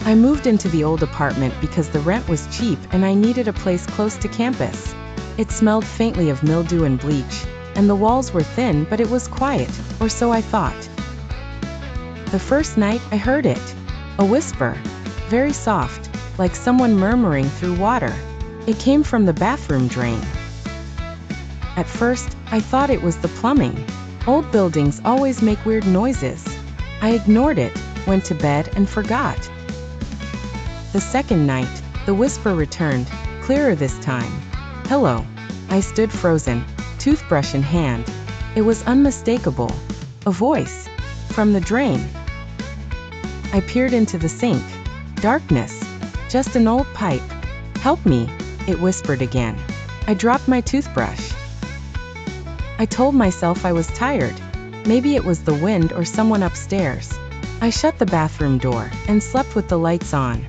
I moved into the old apartment because the rent was cheap and I needed a place close to campus. It smelled faintly of mildew and bleach, and the walls were thin, but it was quiet, or so I thought. The first night, I heard it. A whisper. Very soft, like someone murmuring through water. It came from the bathroom drain. At first, I thought it was the plumbing. Old buildings always make weird noises. I ignored it, went to bed, and forgot. The second night, the whisper returned, clearer this time. Hello. I stood frozen, toothbrush in hand. It was unmistakable. A voice. From the drain. I peered into the sink. Darkness. Just an old pipe. Help me, it whispered again. I dropped my toothbrush. I told myself I was tired. Maybe it was the wind or someone upstairs. I shut the bathroom door and slept with the lights on.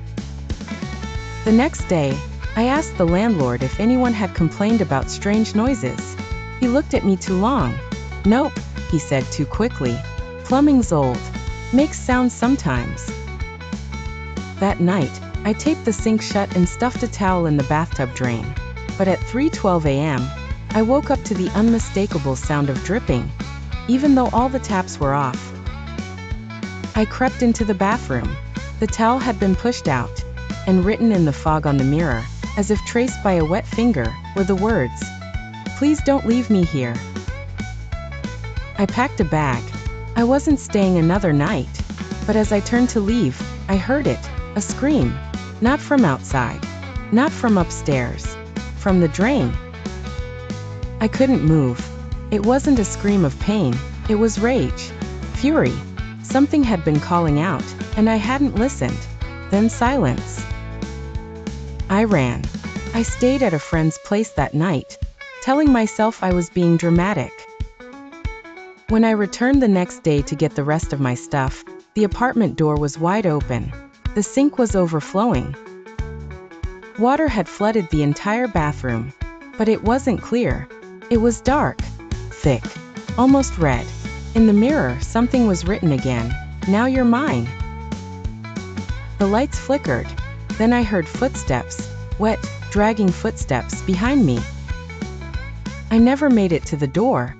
The next day, I asked the landlord if anyone had complained about strange noises. He looked at me too long. Nope, he said too quickly. Plumbing's old. Makes sounds sometimes. That night, I taped the sink shut and stuffed a towel in the bathtub drain. But at 3:12 a.m., I woke up to the unmistakable sound of dripping, even though all the taps were off. I crept into the bathroom. The towel had been pushed out, and written in the fog on the mirror, as if traced by a wet finger, were the words, "Please don't leave me here." I packed a bag. I wasn't staying another night, but as I turned to leave, I heard it, a scream. Not from outside, not from upstairs, from the drain. I couldn't move. It wasn't a scream of pain, it was rage, fury. Something had been calling out, and I hadn't listened. Then silence. I ran. I stayed at a friend's place that night, telling myself I was being dramatic. When I returned the next day to get the rest of my stuff, the apartment door was wide open. The sink was overflowing. Water had flooded the entire bathroom, but it wasn't clear. It was dark, thick, almost red. In the mirror, something was written again. Now you're mine. The lights flickered. Then I heard footsteps, wet, dragging footsteps behind me. I never made it to the door,